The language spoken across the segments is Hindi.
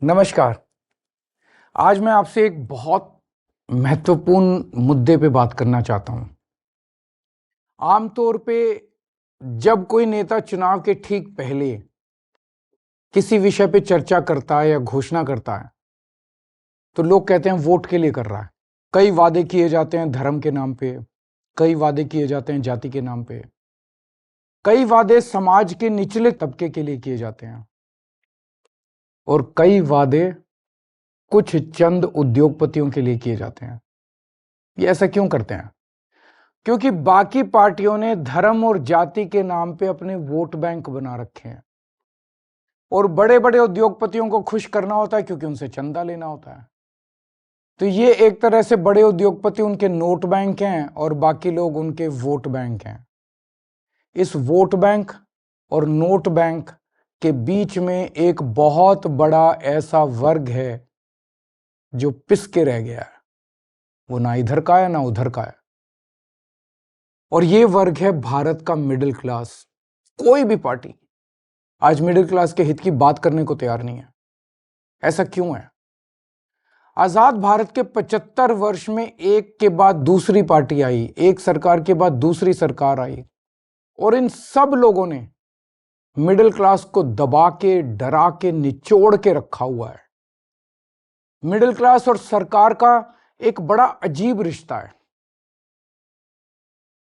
नमस्कार। आज मैं आपसे एक बहुत महत्वपूर्ण मुद्दे पे बात करना चाहता हूं। आमतौर पे जब कोई नेता चुनाव के ठीक पहले किसी विषय पे चर्चा करता है या घोषणा करता है तो लोग कहते हैं वोट के लिए कर रहा है। कई वादे किए जाते हैं धर्म के नाम पे, कई वादे किए जाते हैं जाति के नाम पे, कई वादे समाज के निचले तबके के लिए किए जाते हैं और कई वादे कुछ चंद उद्योगपतियों के लिए किए जाते हैं। ये ऐसा क्यों करते हैं? क्योंकि बाकी पार्टियों ने धर्म और जाति के नाम पे अपने वोट बैंक बना रखे हैं और बड़े बड़े उद्योगपतियों को खुश करना होता है क्योंकि उनसे चंदा लेना होता है। तो ये एक तरह से बड़े उद्योगपति उनके नोट बैंक हैं और बाकी लोग उनके वोट बैंक हैं। इस वोट बैंक और नोट बैंक के बीच में एक बहुत बड़ा ऐसा वर्ग है जो पिस के रह गया है। वो ना इधर का है ना उधर का है और ये वर्ग है भारत का मिडिल क्लास। कोई भी पार्टी आज मिडिल क्लास के हित की बात करने को तैयार नहीं है। ऐसा क्यों है? आजाद भारत के 75 वर्ष में एक के बाद दूसरी पार्टी आई, एक सरकार के बाद दूसरी सरकार आई और इन सब लोगों ने मिडिल क्लास को दबा के, डरा के, निचोड़ के रखा हुआ है। मिडिल क्लास और सरकार का एक बड़ा अजीब रिश्ता है।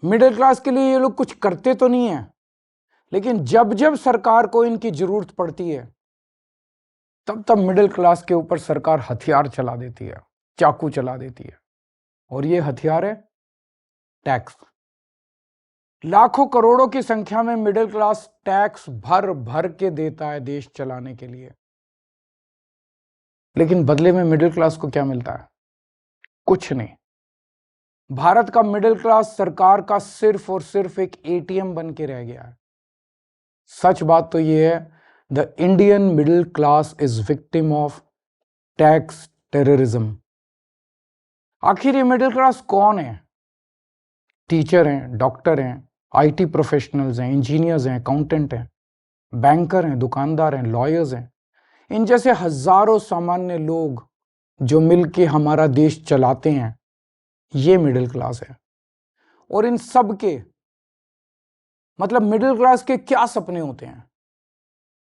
मिडिल क्लास के लिए ये लोग कुछ करते तो नहीं है, लेकिन जब जब सरकार को इनकी जरूरत पड़ती है तब तब मिडिल क्लास के ऊपर सरकार हथियार चला देती है, चाकू चला देती है। और ये हथियार है टैक्स। लाखों करोड़ों की संख्या में मिडिल क्लास टैक्स भर भर के देता है देश चलाने के लिए, लेकिन बदले में मिडिल क्लास को क्या मिलता है? कुछ नहीं। भारत का मिडिल क्लास सरकार का सिर्फ और सिर्फ एक एटीएम बन के रह गया है। सच बात तो यह है, the Indian middle class is victim of tax terrorism. आखिर ये मिडिल क्लास कौन है? टीचर हैं, डॉक्टर हैं, आईटी प्रोफेशनल्स हैं, इंजीनियर्स हैं, अकाउंटेंट हैं, बैंकर हैं, दुकानदार हैं, लॉयर्स हैं। इन जैसे हजारों सामान्य लोग जो मिलके हमारा देश चलाते हैं, ये मिडिल क्लास है। और इन सब के मतलब मिडिल क्लास के क्या सपने होते हैं?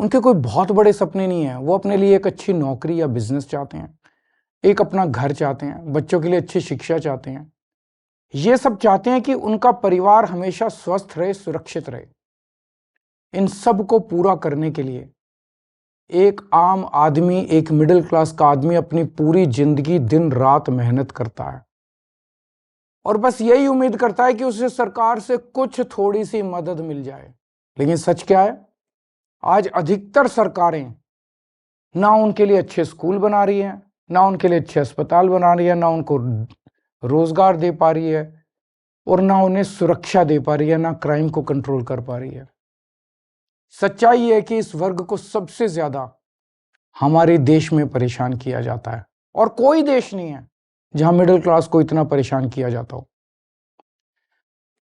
उनके कोई बहुत बड़े सपने नहीं है। वो अपने लिए एक अच्छी नौकरी या बिजनेस चाहते हैं, एक अपना घर चाहते हैं, बच्चों के लिए अच्छी शिक्षा चाहते हैं। ये सब चाहते हैं कि उनका परिवार हमेशा स्वस्थ रहे, सुरक्षित रहे। इन सब को पूरा करने के लिए एक आम आदमी, एक मिडिल क्लास का आदमी अपनी पूरी जिंदगी दिन रात मेहनत करता है और बस यही उम्मीद करता है कि उसे सरकार से कुछ थोड़ी सी मदद मिल जाए। लेकिन सच क्या है? आज अधिकतर सरकारें ना उनके लिए अच्छे स्कूल बना रही हैं, ना उनके लिए अच्छे अस्पताल बना रही है, ना उनको रोजगार दे पा रही है और ना उन्हें सुरक्षा दे पा रही है, ना क्राइम को कंट्रोल कर पा रही है। सच्चाई है कि इस वर्ग को सबसे ज्यादा हमारे देश में परेशान किया जाता है और कोई देश नहीं है जहां मिडिल क्लास को इतना परेशान किया जाता हो।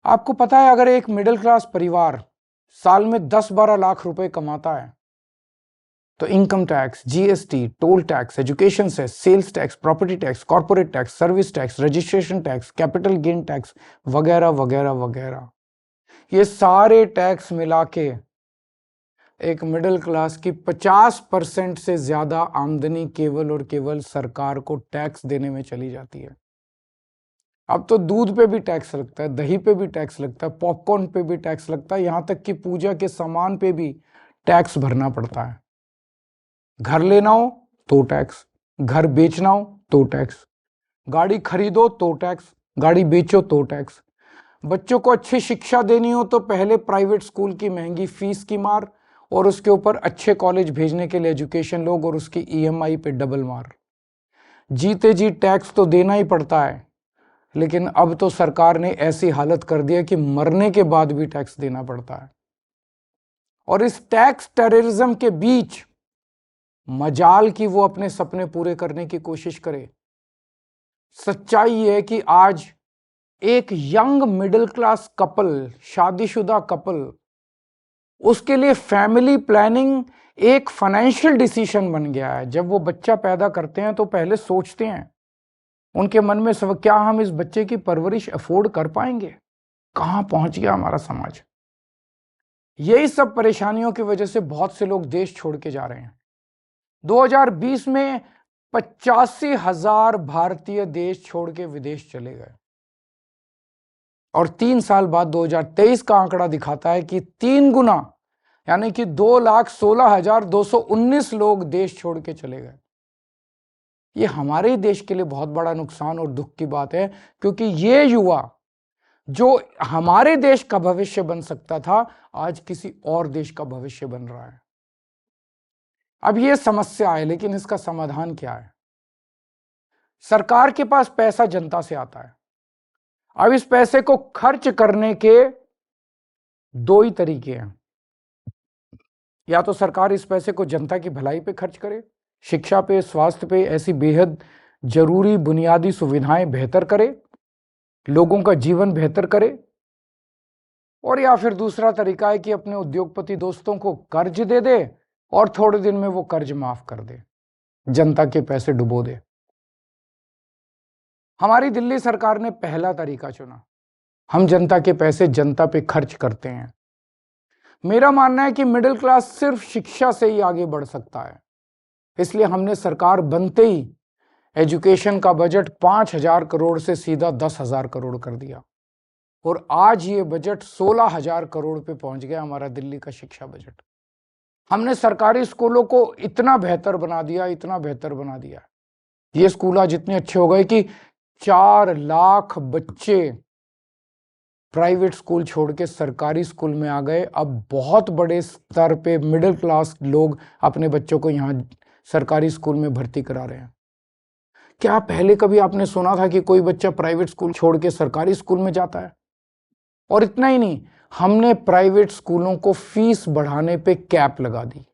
आपको पता है, अगर एक मिडिल क्लास परिवार साल में 10-12 लाख रुपए कमाता है तो income tax, GST, toll tax, education cess, sales tax, property tax, corporate tax, service tax, registration tax, capital gain tax वगैरह वगैरह वगैरह, ये सारे टैक्स मिला के एक मिडिल क्लास की 50% से ज्यादा आमदनी केवल और केवल सरकार को टैक्स देने में चली जाती है। अब तो दूध पे भी टैक्स लगता है, दही पे भी टैक्स लगता है, पॉपकॉर्न पे भी टैक्स लगता है, यहां तक कि पूजा के सामान पे भी टैक्स भरना पड़ता है। घर लेना हो तो टैक्स, घर बेचना हो तो टैक्स, गाड़ी खरीदो तो टैक्स, गाड़ी बेचो तो टैक्स, बच्चों को अच्छी शिक्षा देनी हो तो पहले प्राइवेट स्कूल की महंगी फीस की मार और उसके ऊपर अच्छे कॉलेज भेजने के लिए एजुकेशन लोग और उसकी ईएमआई पे डबल मार। जीते जी टैक्स तो देना ही पड़ता है, लेकिन अब तो सरकार ने ऐसी हालत कर दी है कि मरने के बाद भी टैक्स देना पड़ता है। और इस टैक्स टेररिज्म के बीच मजाल कि वो अपने सपने पूरे करने की कोशिश करे। सच्चाई है कि आज एक यंग मिडिल क्लास कपल, शादीशुदा कपल, उसके लिए फैमिली प्लानिंग एक फाइनेंशियल डिसीजन बन गया है। जब वो बच्चा पैदा करते हैं तो पहले सोचते हैं, उनके मन में सब, क्या हम इस बच्चे की परवरिश अफोर्ड कर पाएंगे? कहां पहुंच गया हमारा समाज। यही सब परेशानियों की वजह से बहुत से लोग देश छोड़ के जा रहे हैं। 2020 में 85,000 भारतीय देश छोड़ के विदेश चले गए, और 3 साल बाद 2023 का आंकड़ा दिखाता है कि 3 गुना, यानी कि 2,16,219 लोग देश छोड़ के चले गए। ये हमारे ही देश के लिए बहुत बड़ा नुकसान और दुख की बात है, क्योंकि ये युवा जो हमारे देश का भविष्य बन सकता था, आज किसी और देश का भविष्य बन रहा है। अब ये समस्या है, लेकिन इसका समाधान क्या है? सरकार के पास पैसा जनता से आता है। अब इस पैसे को खर्च करने के दो ही तरीके हैं। या तो सरकार इस पैसे को जनता की भलाई पे खर्च करे, शिक्षा पे, स्वास्थ्य पे, ऐसी बेहद जरूरी बुनियादी सुविधाएं बेहतर करे, लोगों का जीवन बेहतर करे। और या फिर दूसरा तरीका है कि अपने उद्योगपति दोस्तों को कर्ज दे दे और थोड़े दिन में वो कर्ज माफ कर दे, जनता के पैसे डुबो दे। हमारी दिल्ली सरकार ने पहला तरीका चुना। हम जनता के पैसे जनता पे खर्च करते हैं। मेरा मानना है कि मिडिल क्लास सिर्फ शिक्षा से ही आगे बढ़ सकता है। इसलिए हमने सरकार बनते ही एजुकेशन का बजट 5,000 करोड़ से सीधा 10,000 करोड़ कर दिया, और आज ये बजट 16,000 करोड़ पे पहुंच गया, हमारा दिल्ली का शिक्षा बजट। हमने सरकारी स्कूलों को इतना बेहतर बना दिया, इतना बेहतर बना दिया। ये स्कूल आज इतने अच्छे हो गए कि 4 लाख बच्चे प्राइवेट स्कूल छोड़ के सरकारी स्कूल में आ गए। अब बहुत बड़े स्तर पे मिडिल क्लास लोग अपने बच्चों को यहाँ सरकारी स्कूल में भर्ती करा रहे हैं। क्या पहले कभी आपने सुना था कि कोई बच्चा प्राइवेट स्कूल छोड़ के सरकारी स्कूल में जाता है? और इतना ही नहीं, हमने प्राइवेट स्कूलों को फीस बढ़ाने पे कैप लगा दी,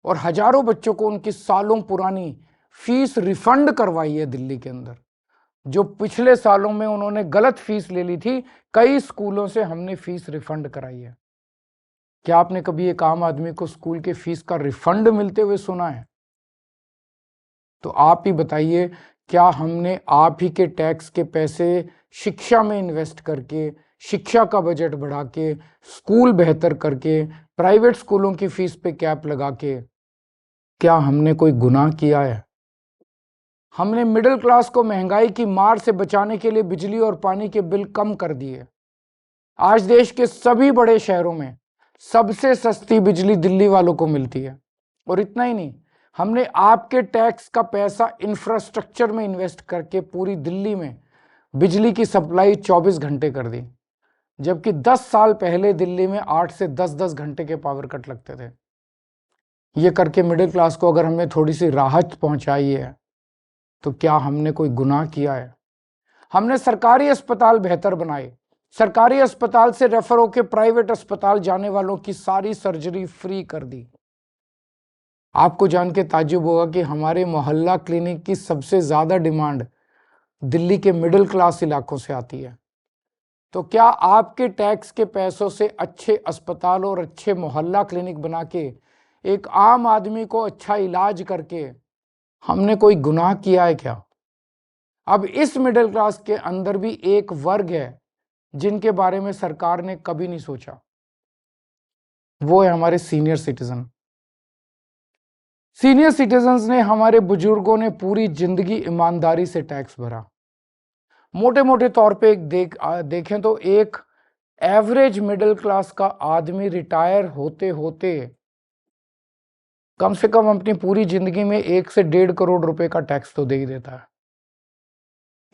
और हजारों बच्चों को उनकी सालों पुरानी फीस रिफंड करवाई है दिल्ली के अंदर। जो पिछले सालों में उन्होंने गलत फीस ले ली थी, कई स्कूलों से हमने फीस रिफंड कराई है। क्या आपने कभी एक आम आदमी को स्कूल के फीस का रिफंड मिलते हुए सुना है? तो आप ही बताइए, क्या हमने आप ही के टैक्स के पैसे शिक्षा में इन्वेस्ट करके, शिक्षा का बजट बढ़ा के, स्कूल बेहतर करके, प्राइवेट स्कूलों की फीस पे कैप लगा के, क्या हमने कोई गुनाह किया है? हमने मिडिल क्लास को महंगाई की मार से बचाने के लिए बिजली और पानी के बिल कम कर दिए। आज देश के सभी बड़े शहरों में सबसे सस्ती बिजली दिल्ली वालों को मिलती है। और इतना ही नहीं, हमने आपके टैक्स का पैसा इंफ्रास्ट्रक्चर में इन्वेस्ट करके पूरी दिल्ली में बिजली की सप्लाई 24 घंटे कर दी, जबकि 10 साल पहले दिल्ली में 8 से 10-10 घंटे के पावर कट लगते थे। ये करके मिडिल क्लास को अगर हमने थोड़ी सी राहत पहुंचाई है, तो क्या हमने कोई गुनाह किया है? हमने सरकारी अस्पताल बेहतर बनाए। सरकारी अस्पताल से रेफर होकर प्राइवेट अस्पताल जाने वालों की सारी सर्जरी फ्री कर दी। आपको जान के ताज्जुब होगा कि हमारे मोहल्ला क्लिनिक की सबसे ज्यादा डिमांड दिल्ली के मिडिल क्लास इलाकों से आती है। तो क्या आपके टैक्स के पैसों से अच्छे अस्पताल और अच्छे मोहल्ला क्लिनिक बना के एक आम आदमी को अच्छा इलाज करके हमने कोई गुनाह किया है क्या? अब इस मिडिल क्लास के अंदर भी एक वर्ग है जिनके बारे में सरकार ने कभी नहीं सोचा। वो है हमारे सीनियर सिटीजन। सीनियर सिटीजन्स ने, हमारे बुजुर्गों ने पूरी जिंदगी ईमानदारी से टैक्स भरा। मोटे मोटे तौर पे देखें तो एक एवरेज मिडिल क्लास का आदमी रिटायर होते होते कम से कम अपनी पूरी जिंदगी में 1 से 1.5 करोड़ रुपए का टैक्स तो दे ही देता है।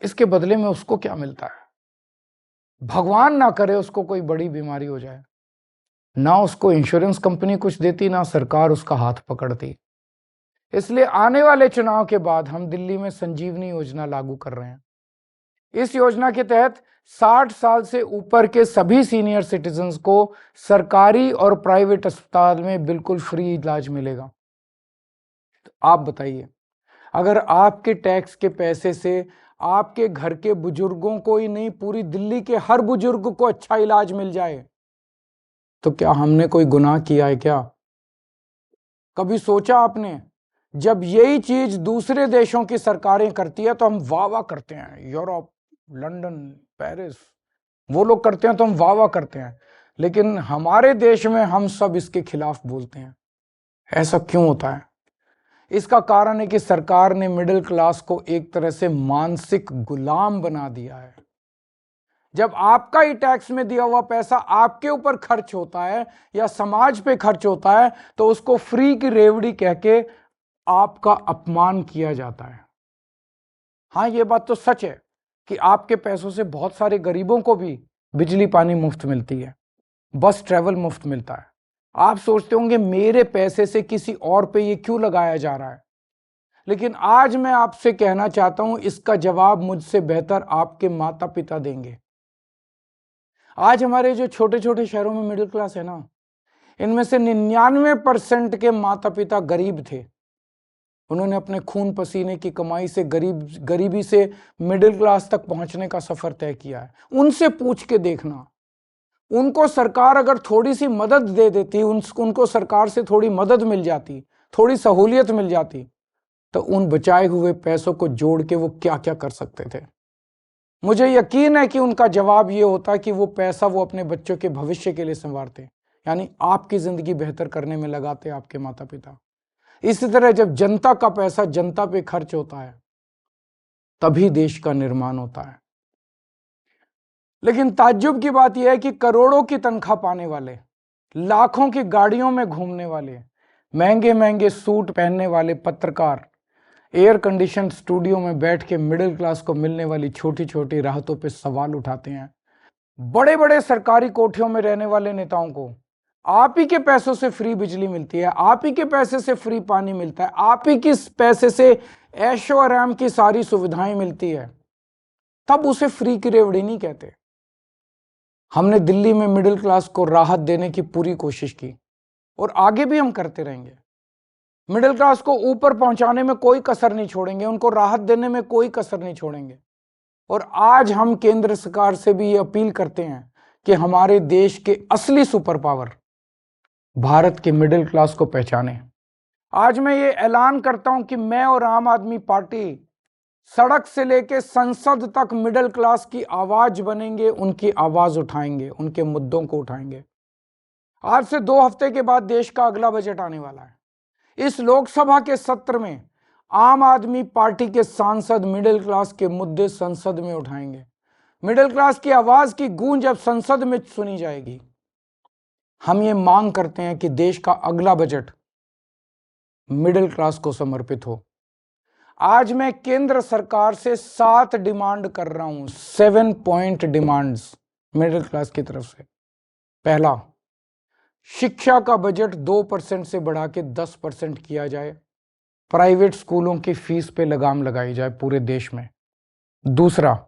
इसके बदले में उसको क्या मिलता है? भगवान ना करे उसको कोई बड़ी बीमारी हो जाए, ना उसको इंश्योरेंस कंपनी कुछ देती, ना सरकार उसका हाथ पकड़ती। इसलिए आने वाले चुनाव के बाद हम दिल्ली में संजीवनी योजना लागू कर रहे हैं। इस योजना के तहत 60 साल से ऊपर के सभी सीनियर सिटीजन्स को सरकारी और प्राइवेट अस्पताल में बिल्कुल फ्री इलाज मिलेगा। तो आप बताइए, अगर आपके टैक्स के पैसे से आपके घर के बुजुर्गों को ही नहीं, पूरी दिल्ली के हर बुजुर्ग को अच्छा इलाज मिल जाए, तो क्या हमने कोई गुनाह किया है क्या? कभी सोचा आपने, जब यही चीज दूसरे देशों की सरकारें करती है तो हम वाह वाह करते हैं, यूरोप, लंदन, पेरिस, वो लोग करते हैं तो हम वाह वाह करते हैं, लेकिन हमारे देश में हम सब इसके खिलाफ बोलते हैं। ऐसा क्यों होता है? इसका कारण है कि सरकार ने मिडिल क्लास को एक तरह से मानसिक गुलाम बना दिया है। जब आपका ही टैक्स में दिया हुआ पैसा आपके ऊपर खर्च होता है या समाज पे खर्च होता है, तो उसको फ्री की रेवड़ी कह के आपका अपमान किया जाता है। हाँ, ये बात तो सच है कि आपके पैसों से बहुत सारे गरीबों को भी बिजली पानी मुफ्त मिलती है, बस ट्रैवल मुफ्त मिलता है। आप सोचते होंगे मेरे पैसे से किसी और पे ये क्यों लगाया जा रहा है, लेकिन आज मैं आपसे कहना चाहता हूं, इसका जवाब मुझसे बेहतर आपके माता पिता देंगे। आज हमारे जो छोटे छोटे शहरों में मिडिल क्लास है ना, इनमें से 99% के माता पिता गरीब थे। उन्होंने अपने खून पसीने की कमाई से गरीबी से मिडिल क्लास तक पहुंचने का सफर तय किया है। उनसे पूछ के देखना, उनको सरकार अगर थोड़ी सी मदद दे देती, उनको सरकार से थोड़ी मदद मिल जाती, थोड़ी सहूलियत मिल जाती, तो उन बचाए हुए पैसों को जोड़ के वो क्या क्या कर सकते थे। मुझे यकीन है कि उनका जवाब ये होता कि वो पैसा वो अपने बच्चों के भविष्य के लिए संवारते, यानी आपकी जिंदगी बेहतर करने में लगाते आपके माता पिता। इसी तरह जब जनता का पैसा जनता पे खर्च होता है, तभी देश का निर्माण होता है। लेकिन ताज्जुब की बात यह है कि करोड़ों की तनख्वाह पाने वाले, लाखों की गाड़ियों में घूमने वाले, महंगे महंगे सूट पहनने वाले पत्रकार, एयर कंडीशन स्टूडियो में बैठ के मिडिल क्लास को मिलने वाली छोटी छोटी राहतों पे सवाल उठाते हैं। बड़े बड़े सरकारी कोठियों में रहने वाले नेताओं को आप ही के पैसों से फ्री बिजली मिलती है, आप ही के पैसे से फ्री पानी मिलता है, आप ही के पैसे से ऐशो आराम की सारी सुविधाएं मिलती है, तब उसे फ्री की रेवड़ी नहीं कहते। हमने दिल्ली में मिडिल क्लास को राहत देने की पूरी कोशिश की और आगे भी हम करते रहेंगे। मिडिल क्लास को ऊपर पहुंचाने में कोई कसर नहीं छोड़ेंगे, उनको राहत देने में कोई कसर नहीं छोड़ेंगे। और आज हम केंद्र सरकार से भी ये अपील करते हैं कि हमारे देश के असली सुपर पावर भारत के मिडिल क्लास को पहचाने। आज मैं ये ऐलान करता हूं कि मैं और आम आदमी पार्टी सड़क से लेके संसद तक मिडिल क्लास की आवाज बनेंगे, उनकी आवाज उठाएंगे, उनके मुद्दों को उठाएंगे। आज से 2 हफ्ते के बाद देश का अगला बजट आने वाला है। इस लोकसभा के सत्र में आम आदमी पार्टी के सांसद मिडिल क्लास के मुद्दे संसद में उठाएंगे। मिडिल क्लास की आवाज की गूंज अब संसद में सुनी जाएगी। हम ये मांग करते हैं कि देश का अगला बजट मिडिल क्लास को समर्पित हो। आज मैं केंद्र सरकार से 7 डिमांड कर रहा हूं, 7 पॉइंट डिमांड्स मिडिल क्लास की तरफ से। पहला, शिक्षा का बजट 2% से बढ़ा के 10% किया जाए। प्राइवेट स्कूलों की फीस पे लगाम लगाई जाए पूरे देश में। दूसरा,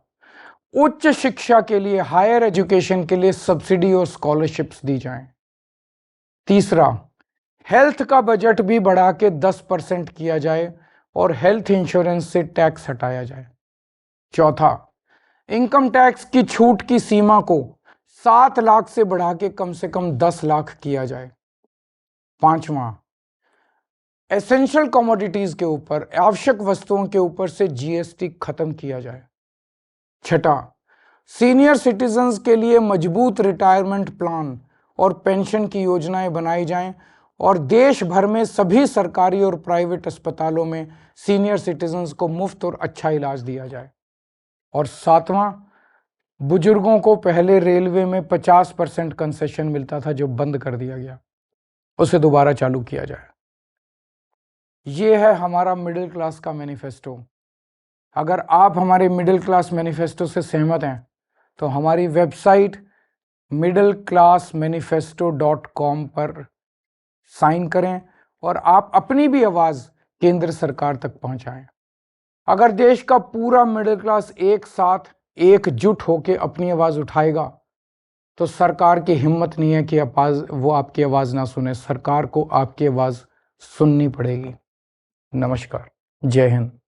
उच्च शिक्षा के लिए, हायर एजुकेशन के लिए सब्सिडी और स्कॉलरशिप्स दी जाएं। तीसरा, हेल्थ का बजट भी बढ़ा के 10% किया जाए और हेल्थ इंश्योरेंस से टैक्स हटाया जाए। चौथा, इनकम टैक्स की छूट की सीमा को 7 लाख से बढ़ा के कम से कम 10 लाख किया जाए। पांचवा, एसेंशियल कमोडिटीज के ऊपर, आवश्यक वस्तुओं के ऊपर से जीएसटी खत्म किया जाए। छठा, सीनियर सिटीजन्स के लिए मजबूत रिटायरमेंट प्लान और पेंशन की योजनाएं बनाई जाएं और देश भर में सभी सरकारी और प्राइवेट अस्पतालों में सीनियर सिटीजन्स को मुफ्त और अच्छा इलाज दिया जाए। और सातवां, बुजुर्गों को पहले रेलवे में 50% कंसेशन मिलता था जो बंद कर दिया गया, उसे दोबारा चालू किया जाए। ये है हमारा मिडिल क्लास का मैनिफेस्टो। अगर आप हमारे मिडिल क्लास मैनिफेस्टो से सहमत हैं तो हमारी वेबसाइट middleclassmanifesto.com पर साइन करें और आप अपनी भी आवाज केंद्र सरकार तक पहुंचाएं। अगर देश का पूरा मिडिल क्लास एक साथ एकजुट होकर अपनी आवाज उठाएगा तो सरकार की हिम्मत नहीं है कि वो आपकी आवाज ना सुने। सरकार को आपकी आवाज सुननी पड़ेगी। नमस्कार, जय हिंद।